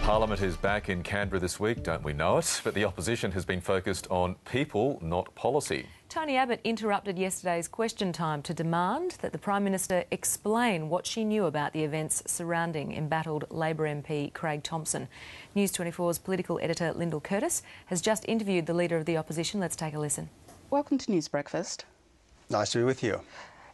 Parliament is back in Canberra this week, don't we know it? But the opposition has been focused on people, not policy. Tony Abbott interrupted yesterday's question time to demand that the Prime Minister explain what she knew about the events surrounding embattled Labor MP Craig Thomson. News 24's political editor Lyndall Curtis has just interviewed the Leader of the Opposition. Let's take a listen. Welcome to News Breakfast. Nice to be with you.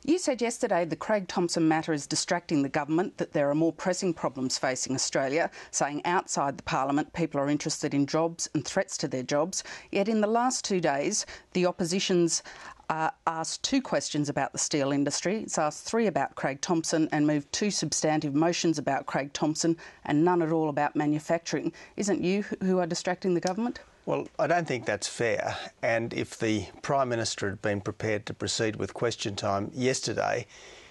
You said yesterday the Craig Thomson matter is distracting the government, that there are more pressing problems facing Australia, saying outside the Parliament people are interested in jobs and threats to their jobs. Yet in the last 2 days, the opposition's asked 2 questions about the steel industry. It's asked 3 about Craig Thomson and moved 2 substantive motions about Craig Thomson and none at all about manufacturing. Isn't you who are distracting the government? Well, I don't think that's fair, and if the Prime Minister had been prepared to proceed with question time yesterday,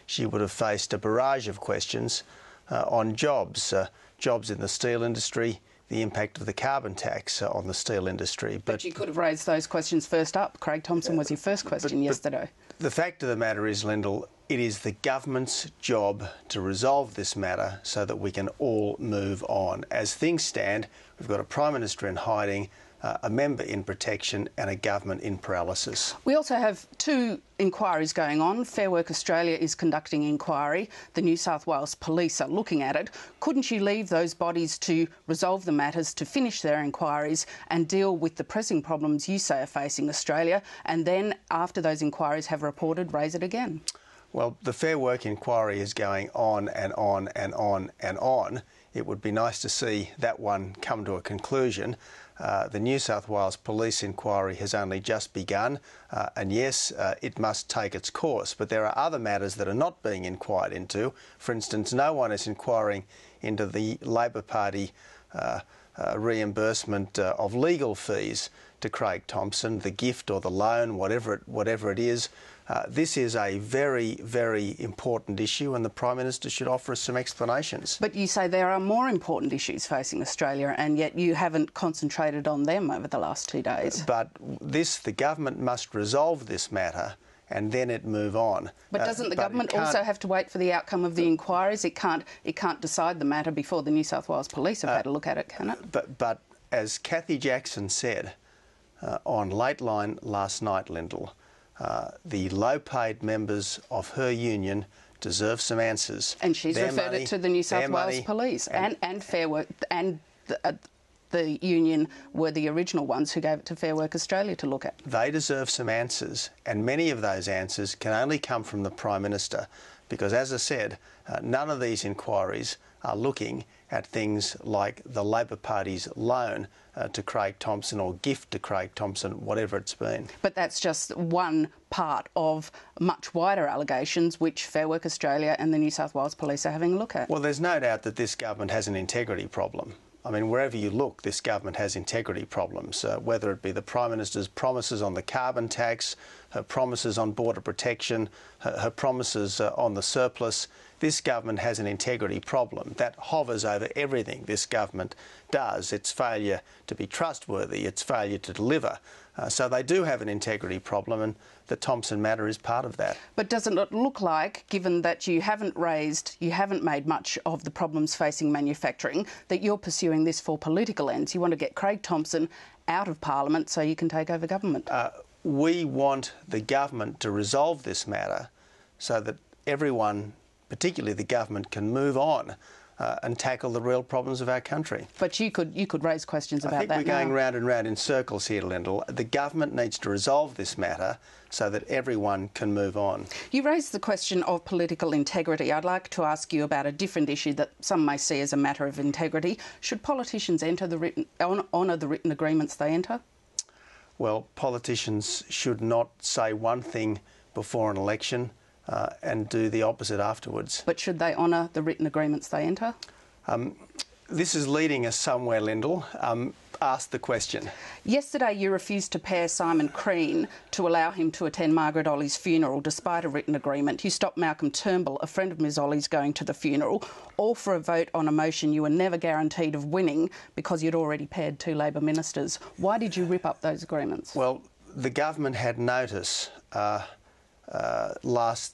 she would have faced a barrage of questions on jobs, jobs in the steel industry, the impact of the carbon tax on the steel industry. But you could have raised those questions first up. Craig Thomson was your first question yesterday. The fact of the matter is, Lyndall, it is the government's job to resolve this matter so that we can all move on. As things stand, we've got a Prime Minister in hiding, a member in protection and a government in paralysis. We also have 2 inquiries going on. Fair Work Australia is conducting an inquiry. The New South Wales Police are looking at it. Couldn't you leave those bodies to resolve the matters, to finish their inquiries and deal with the pressing problems you say are facing Australia, and then after those inquiries have reported, raise it again? Well, the Fair Work inquiry is going on and on and on and on. It would be nice to see that one come to a conclusion. The New South Wales Police inquiry has only just begun, and yes, it must take its course, but there are other matters that are not being inquired into. For instance, no one is inquiring into the Labor Party reimbursement of legal fees to Craig Thomson, the gift or the loan, whatever it is. This is a very, very important issue, and the Prime Minister should offer us some explanations. But you say there are more important issues facing Australia, and yet you haven't concentrated on them over the last 2 days. But the government must resolve this matter and then it move on. But doesn't the government also have to wait for the outcome of the inquiries? It can't decide the matter before the New South Wales Police have had a look at it, can it? But as Cathy Jackson said on Late Line last night, Lyndall, the low-paid members of her union deserve some answers. And she's referred it to the New South Wales Police and Fair Work, and the union were the original ones who gave it to Fair Work Australia to look at. They deserve some answers, and many of those answers can only come from the Prime Minister, because, as I said, none of these inquiries are looking at things like the Labor Party's loan to Craig Thomson or gift to Craig Thomson, whatever it's been. But that's just one part of much wider allegations which Fair Work Australia and the New South Wales Police are having a look at. Well, there's no doubt that this government has an integrity problem. I mean, wherever you look, this government has integrity problems, whether it be the Prime Minister's promises on the carbon tax, her promises on border protection, her promises on the surplus. This government has an integrity problem that hovers over everything this government does. Its failure to be trustworthy, its failure to deliver. So they do have an integrity problem, and the Thomson matter is part of that. But doesn't it look like, given that you haven't made much of the problems facing manufacturing, that you're pursuing this for political ends? You want to get Craig Thomson out of Parliament so you can take over government? We want the government to resolve this matter so that everyone, particularly the government, can move on and tackle the real problems of our country. But you could raise questions about that now. I think we're going round and round in circles here, Lyndall. The government needs to resolve this matter so that everyone can move on. You raised the question of political integrity. I'd like to ask you about a different issue that some may see as a matter of integrity. Should politicians honour the written agreements they enter? Well, politicians should not say one thing before an election and do the opposite afterwards. But should they honour the written agreements they enter? This is leading us somewhere, Lyndall. Ask the question. Yesterday you refused to pair Simon Crean to allow him to attend Margaret Olley's funeral despite a written agreement. You stopped Malcolm Turnbull, a friend of Ms Olley's, going to the funeral, all for a vote on a motion you were never guaranteed of winning because you'd already paired 2 Labor ministers. Why did you rip up those agreements? Well, the government had notice the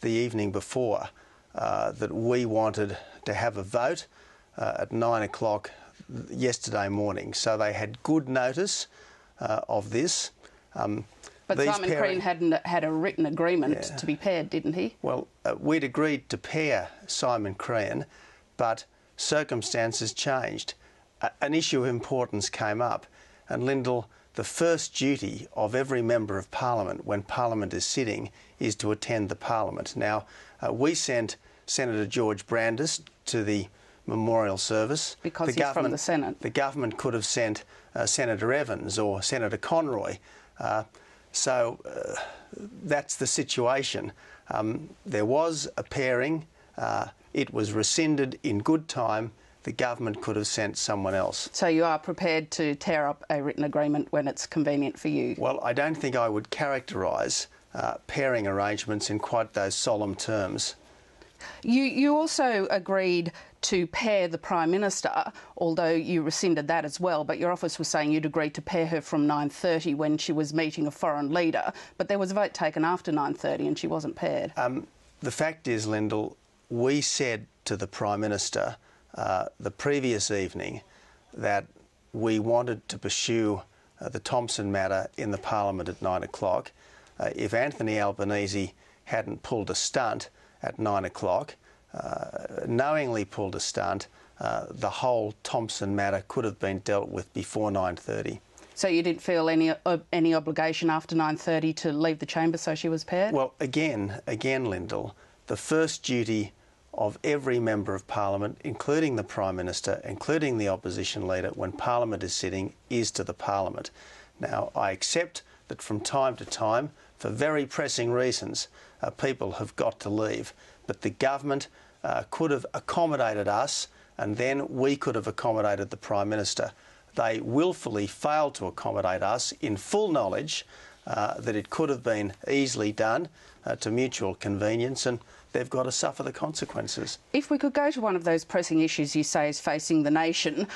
evening before that we wanted to have a vote at 9 o'clock yesterday morning, so they had good notice of this. But Simon Crean hadn't had a written agreement to be paired, didn't he? Well, we'd agreed to pair Simon Crean, but circumstances changed. An issue of importance came up, and Lyndall, the first duty of every member of Parliament when Parliament is sitting is to attend the Parliament. Now, we sent Senator George Brandis to the memorial service. Because he's from the Senate. The government could have sent Senator Evans or Senator Conroy. So that's the situation. There was a pairing. It was rescinded in good time. The government could have sent someone else. So you are prepared to tear up a written agreement when it's convenient for you? Well, I don't think I would characterise pairing arrangements in quite those solemn terms. You also agreed to pair the Prime Minister, although you rescinded that as well, but your office was saying you'd agreed to pair her from 9:30 when she was meeting a foreign leader, but there was a vote taken after 9:30 and she wasn't paired. The fact is, Lyndall, we said to the Prime Minister the previous evening that we wanted to pursue the Thomson matter in the Parliament at 9 o'clock. If Anthony Albanese hadn't pulled a stunt at 9 o'clock, knowingly pulled a stunt, the whole Thomson matter could have been dealt with before 9:30. So you didn't feel any obligation after 9:30 to leave the chamber so she was paired? Well, again, Lyndall, the first duty of every member of Parliament, including the Prime Minister, including the Opposition Leader, when Parliament is sitting, is to the Parliament. Now, I accept that from time to time, for very pressing reasons, people have got to leave. But the government could have accommodated us, and then we could have accommodated the Prime Minister. They willfully failed to accommodate us in full knowledge that it could have been easily done to mutual convenience, and they've got to suffer the consequences. If we could go to one of those pressing issues you say is facing the nation,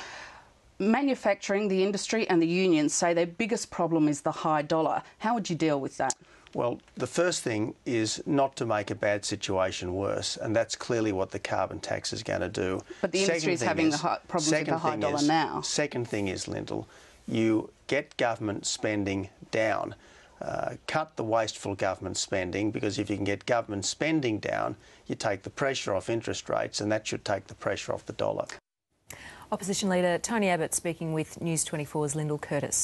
manufacturing, the industry and the unions say their biggest problem is the high dollar. How would you deal with that? Well, the first thing is not to make a bad situation worse, and that's clearly what the carbon tax is going to do. But the industry is having problems with the high dollar now. Second thing is, Lyndall, you get government spending down. Cut the wasteful government spending, because if you can get government spending down, you take the pressure off interest rates, and that should take the pressure off the dollar. Opposition Leader Tony Abbott speaking with News 24's Lyndall Curtis.